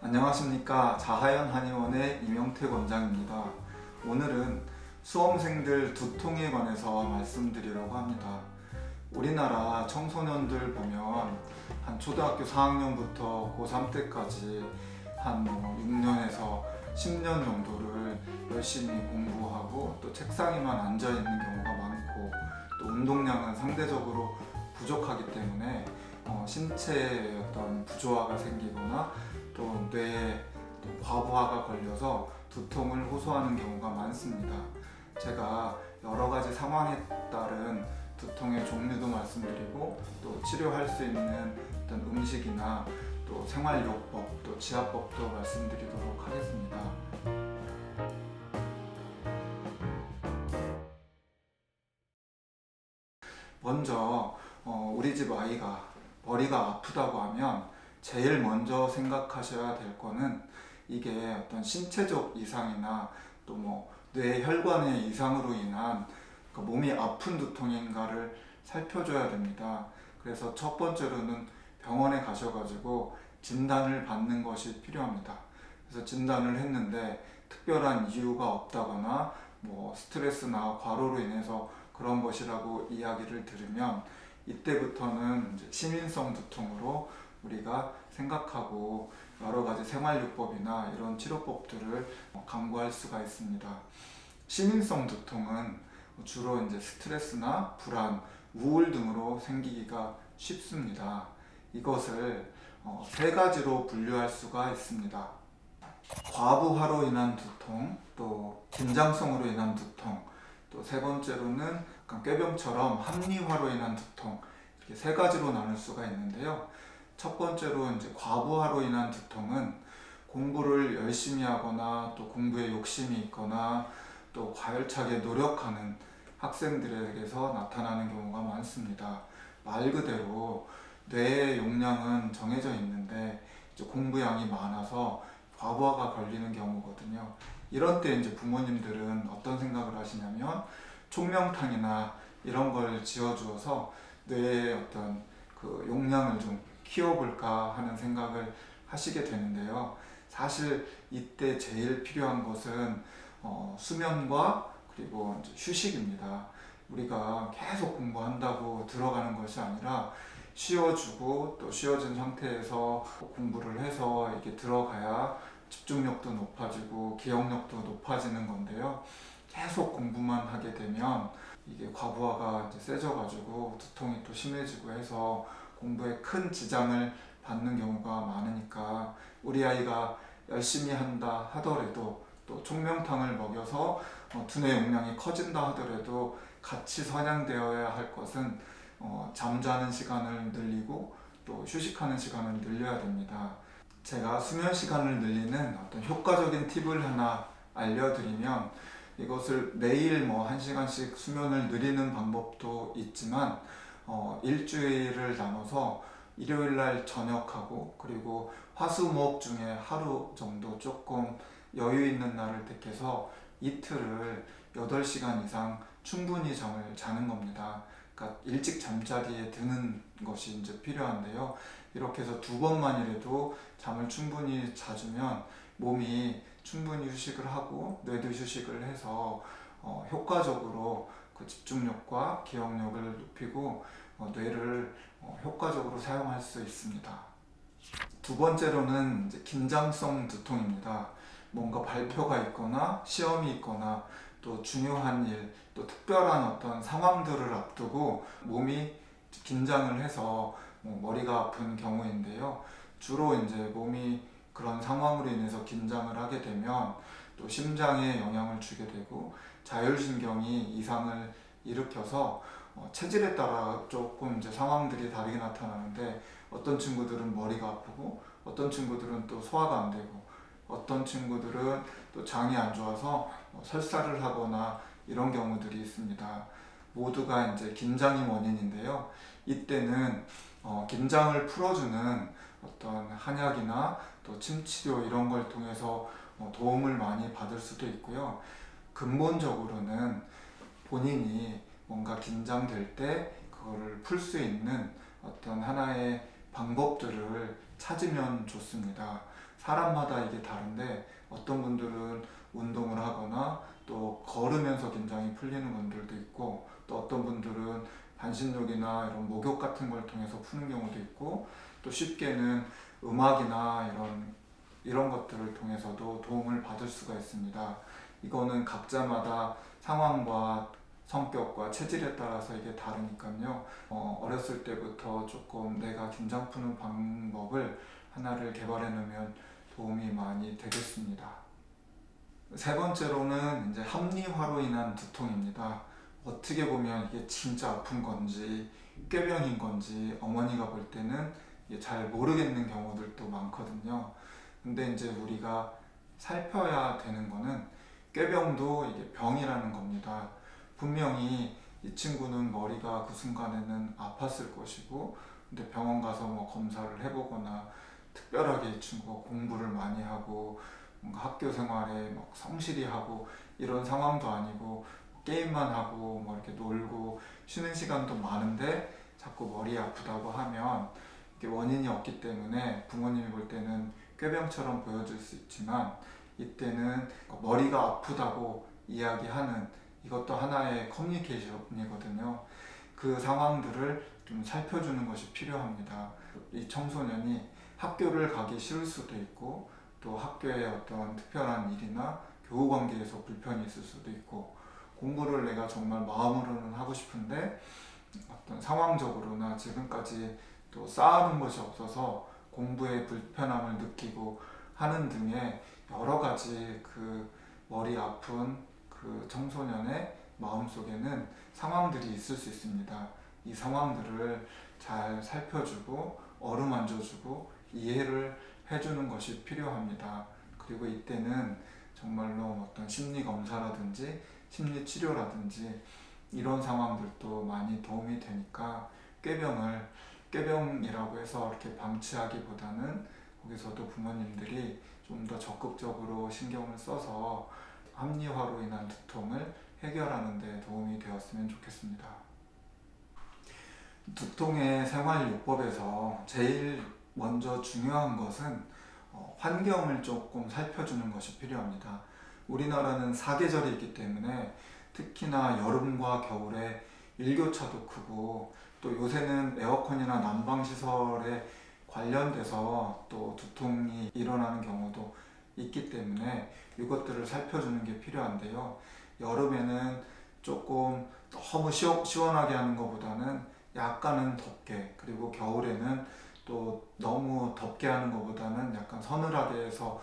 안녕하십니까. 자하연 한의원의 이명택 원장입니다. 오늘은 수험생들 두통에 관해서 말씀드리려고 합니다. 우리나라 청소년들 보면 한 초등학교 4학년부터 고3 때까지 한 6년에서 10년 정도를 열심히 공부하고 또 책상에만 앉아 있는 경우가 많고 또 운동량은 상대적으로 부족하기 때문에 신체에 어떤 부조화가 생기거나 또 뇌에 또 과부하가 걸려서 두통을 호소하는 경우가 많습니다. 제가 여러 가지 상황에 따른 두통의 종류도 말씀드리고 또 치료할 수 있는 어떤 음식이나 또 생활요법 또 지압법도 말씀드리도록 하겠습니다. 먼저 우리 집 아이가 머리가 아프다고 하면 제일 먼저 생각하셔야 될 거는 이게 어떤 신체적 이상이나 또 뇌 혈관의 이상으로 인한 몸이 아픈 두통인가를 살펴줘야 됩니다. 그래서 첫 번째로는 병원에 가셔가지고 진단을 받는 것이 필요합니다. 그래서 진단을 했는데 특별한 이유가 없다거나 스트레스나 과로로 인해서 그런 것이라고 이야기를 들으면 이때부터는 이제 시민성 두통으로 우리가 생각하고 여러 가지 생활요법이나 이런 치료법들을 강구할 수가 있습니다. 시민성 두통은 주로 이제 스트레스나 불안, 우울 등으로 생기기가 쉽습니다. 이것을 세 가지로 분류할 수가 있습니다. 과부하로 인한 두통, 또 긴장성으로 인한 두통, 또 세 번째로는 약간 꾀병처럼 합리화로 인한 두통, 이렇게 세 가지로 나눌 수가 있는데요. 첫 번째로 이제 과부하로 인한 두통은 공부를 열심히 하거나 또 공부에 욕심이 있거나 또 과열차게 노력하는 학생들에게서 나타나는 경우가 많습니다. 말 그대로 뇌의 용량은 정해져 있는데 이제 공부량이 많아서 과부하가 걸리는 경우거든요. 이런 때 이제 부모님들은 어떤 생각을 하시냐면 총명탕이나 이런 걸 지어주어서 뇌의 어떤 그 용량을 좀 키워볼까 하는 생각을 하시게 되는데요. 사실 이때 제일 필요한 것은 수면과 그리고 이제 휴식입니다. 우리가 계속 공부한다고 들어가는 것이 아니라 쉬어주고 또 쉬어진 상태에서 공부를 해서 이렇게 들어가야 집중력도 높아지고 기억력도 높아지는 건데요. 계속 공부만 하게 되면 이게 과부하가 이제 세져가지고 두통이 또 심해지고 해서 공부에 큰 지장을 받는 경우가 많으니까 우리 아이가 열심히 한다 하더라도 또 총명탕을 먹여서 두뇌 용량이 커진다 하더라도 같이 선양되어야 할 것은 잠자는 시간을 늘리고 또 휴식하는 시간을 늘려야 됩니다. 제가 수면 시간을 늘리는 어떤 효과적인 팁을 하나 알려드리면 이것을 매일 1시간씩 수면을 늘리는 방법도 있지만 일주일을 나눠서 일요일날 저녁하고 그리고 화수목 중에 하루 정도 조금 여유 있는 날을 택해서 이틀을 8시간 이상 충분히 잠을 자는 겁니다. 그러니까 일찍 잠자리에 드는 것이 이제 필요한데요. 이렇게 해서 2번만이라도 잠을 충분히 자주면 몸이 충분히 휴식을 하고 뇌도 휴식을 해서 효과적으로 그 집중력과 기억력을 높이고 뇌를 효과적으로 사용할 수 있습니다. 두 번째로는 이제 긴장성 두통입니다. 뭔가 발표가 있거나 시험이 있거나 또 중요한 일, 또 특별한 어떤 상황들을 앞두고 몸이 긴장을 해서 머리가 아픈 경우인데요. 주로 이제 몸이 그런 상황으로 인해서 긴장을 하게 되면 또 심장에 영향을 주게 되고 자율신경이 이상을 일으켜서 체질에 따라 조금 이제 상황들이 다르게 나타나는데 어떤 친구들은 머리가 아프고 어떤 친구들은 또 소화가 안 되고 어떤 친구들은 또 장이 안 좋아서 설사를 하거나 이런 경우들이 있습니다. 모두가 이제 긴장이 원인인데요. 이때는 긴장을 풀어주는 어떤 한약이나 또 침치료 이런 걸 통해서 도움을 많이 받을 수도 있고요. 근본적으로는 본인이 뭔가 긴장될 때 그거를 풀 수 있는 어떤 하나의 방법들을 찾으면 좋습니다. 사람마다 이게 다른데 어떤 분들은 운동을 하거나 또 걸으면서 긴장이 풀리는 분들도 있고, 또 어떤 분들은 반신욕이나 이런 목욕 같은 걸 통해서 푸는 경우도 있고, 또 쉽게는 음악이나 이런 것들을 통해서도 도움을 받을 수가 있습니다. 이거는 각자마다 상황과 성격과 체질에 따라서 이게 다르니까요. 어렸을 때부터 조금 내가 긴장 푸는 방법을 하나를 개발해 놓으면 도움이 많이 되겠습니다. 세 번째로는 이제 합리화로 인한 두통입니다. 어떻게 보면 이게 진짜 아픈 건지 꾀병인 건지 어머니가 볼 때는 이게 잘 모르겠는 경우들도 많거든요. 근데 이제 우리가 살펴야 되는 거는 꾀병도 이게 병이라는 겁니다. 분명히 이 친구는 머리가 그 순간에는 아팠을 것이고, 근데 병원 가서 뭐 검사를 해보거나 특별하게 이 친구가 공부를 많이 하고 뭔가 학교 생활에 막 성실히 하고 이런 상황도 아니고 게임만 하고 뭐 이렇게 놀고 쉬는 시간도 많은데 자꾸 머리 아프다고 하면 이게 원인이 없기 때문에 부모님이 볼 때는 꾀병처럼 보여질 수 있지만, 이때는 머리가 아프다고 이야기하는 이것도 하나의 커뮤니케이션이거든요. 그 상황들을 좀 살펴주는 것이 필요합니다. 이 청소년이 학교를 가기 싫을 수도 있고, 또 학교에 어떤 특별한 일이나 교우 관계에서 불편이 있을 수도 있고, 공부를 내가 정말 마음으로는 하고 싶은데 어떤 상황적으로나 지금까지 또 쌓아둔 것이 없어서 공부에 불편함을 느끼고 하는 등의 여러 가지 그 머리 아픈 그 청소년의 마음속에는 상황들이 있을 수 있습니다. 이 상황들을 잘 살펴주고 어루만져주고 이해를 해주는 것이 필요합니다. 그리고 이때는 정말로 어떤 심리 검사라든지 심리 치료라든지 이런 상황들도 많이 도움이 되니까 꾀병이라고 해서 이렇게 방치하기보다는 거기서도 부모님들이 좀 더 적극적으로 신경을 써서 합리화로 인한 두통을 해결하는 데 도움이 되었으면 좋겠습니다. 두통의 생활요법에서 제일 먼저 중요한 것은 환경을 조금 살펴주는 것이 필요합니다. 우리나라는 사계절이 있기 때문에 특히나 여름과 겨울에 일교차도 크고, 또 요새는 에어컨이나 난방시설에 관련돼서 또 두통이 일어나는 경우도 있기 때문에 이것들을 살펴주는 게 필요한데요. 여름에는 조금 너무 시원하게 하는 것보다는 약간은 덥게, 그리고 겨울에는 또 너무 덥게 하는 것보다는 약간 서늘하게 해서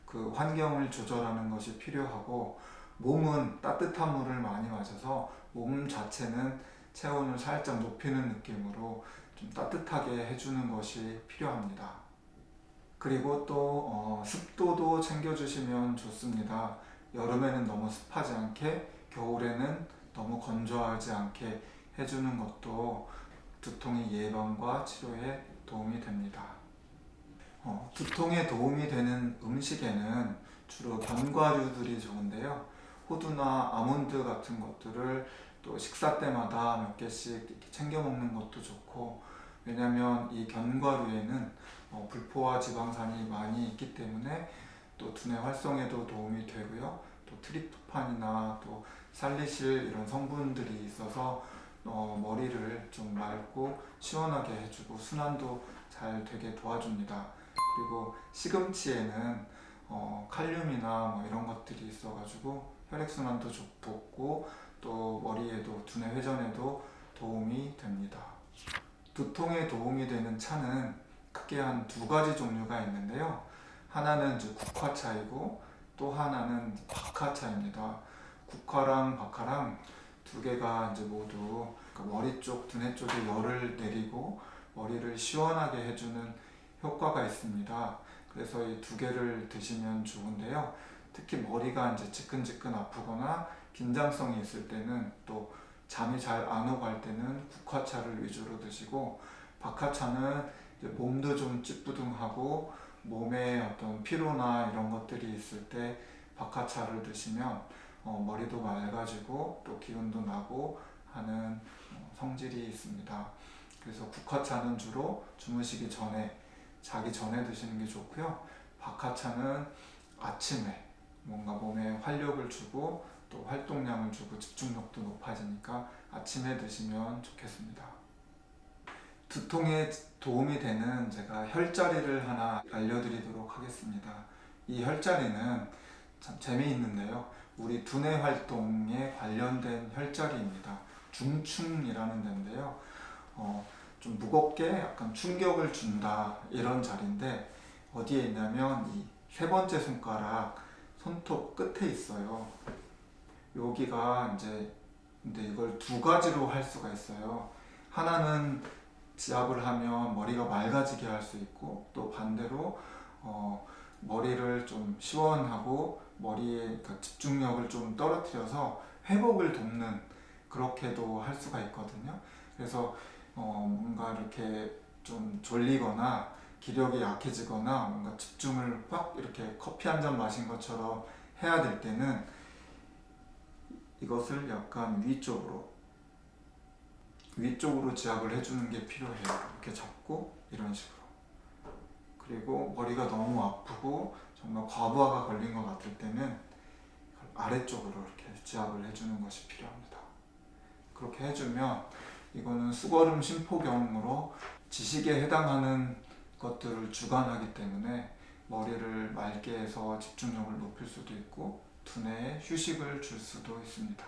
그 환경을 조절하는 것이 필요하고, 몸은 따뜻한 물을 많이 마셔서 몸 자체는 체온을 살짝 높이는 느낌으로 좀 따뜻하게 해주는 것이 필요합니다. 그리고 또 습도도 챙겨주시면 좋습니다. 여름에는 너무 습하지 않게, 겨울에는 너무 건조하지 않게 해주는 것도 두통의 예방과 치료에 도움이 됩니다. 두통에 도움이 되는 음식에는 주로 견과류들이 좋은데요. 호두나 아몬드 같은 것들을 또 식사 때마다 몇 개씩 이렇게 챙겨 먹는 것도 좋고, 왜냐하면 이 견과류에는 불포화 지방산이 많이 있기 때문에 또 두뇌 활성에도 도움이 되고요. 또 트립토판이나 또 살리실 이런 성분들이 있어서 머리를 좀 맑고 시원하게 해주고 순환도 잘 되게 도와줍니다. 그리고 시금치에는 칼륨이나 뭐 이런 것들이 있어가지고 혈액순환도 좋고, 또 머리에도 두뇌 회전에도 도움이 됩니다. 두통에 도움이 되는 차는 크게 한 두 가지 종류가 있는데요. 하나는 이제 국화차이고 또 하나는 박하차입니다. 국화랑 박하랑 두 개가 이제 모두 머리 쪽, 두뇌 쪽에 열을 내리고 머리를 시원하게 해주는 효과가 있습니다. 그래서 이 두 개를 드시면 좋은데요. 특히 머리가 이제 지끈지끈 아프거나 긴장성이 있을 때는, 또 잠이 잘 안 오고 할 때는 국화차를 위주로 드시고, 박하차는 이제 몸도 좀 찌뿌둥하고 몸에 어떤 피로나 이런 것들이 있을 때 박하차를 드시면 머리도 맑아지고 또 기운도 나고 하는 성질이 있습니다. 그래서 국화차는 주로 주무시기 전에, 자기 전에 드시는 게 좋고요. 박하차는 아침에 뭔가 몸에 활력을 주고 또 활동량을 주고 집중력도 높아지니까 아침에 드시면 좋겠습니다. 두통에 도움이 되는 제가 혈자리를 하나 알려드리도록 하겠습니다. 이 혈자리는 참 재미있는데요. 우리 두뇌 활동에 관련된 혈자리입니다. 중충이라는 데인데요. 좀 무겁게 약간 충격을 준다 이런 자리인데 어디에 있냐면 이 세 번째 손가락 손톱 끝에 있어요. 여기가 이제 근데 이걸 두 가지로 할 수가 있어요. 하나는 지압을 하면 머리가 맑아지게 할 수 있고 또 반대로 머리를 좀 시원하고 머리의 그러니까 집중력을 좀 떨어뜨려서 회복을 돕는 그렇게도 할 수가 있거든요. 그래서 뭔가 이렇게 좀 졸리거나 기력이 약해지거나 뭔가 집중을 확 이렇게 커피 한 잔 마신 것처럼 해야 될 때는 이것을 약간 위쪽으로 지압을 해주는 게 필요해요. 이렇게 잡고 이런 식으로. 그리고 머리가 너무 아프고 정말 과부하가 걸린 것 같을 때는 아래쪽으로 이렇게 지압을 해주는 것이 필요합니다. 그렇게 해주면 이거는 수거름 심포경으로 지식에 해당하는 것들을 주관하기 때문에 머리를 맑게 해서 집중력을 높일 수도 있고 두뇌에 휴식을 줄 수도 있습니다.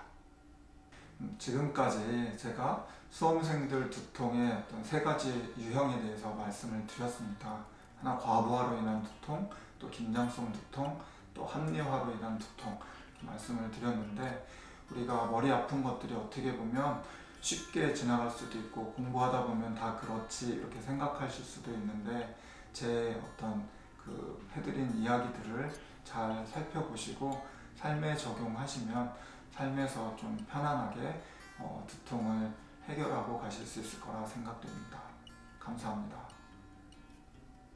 지금까지 제가 수험생들 두통의 어떤 세 가지 유형에 대해서 말씀을 드렸습니다. 하나 과부하로 인한 두통, 또 긴장성 두통, 또 합리화로 인한 두통 이렇게 말씀을 드렸는데 우리가 머리 아픈 것들이 어떻게 보면 쉽게 지나갈 수도 있고 공부하다 보면 다 그렇지 이렇게 생각하실 수도 있는데 제 어떤 그 해드린 이야기들을 잘 살펴보시고 삶에 적용하시면 삶에서 좀 편안하게 두통을 해결하고 가실 수 있을 거라 생각됩니다. 감사합니다.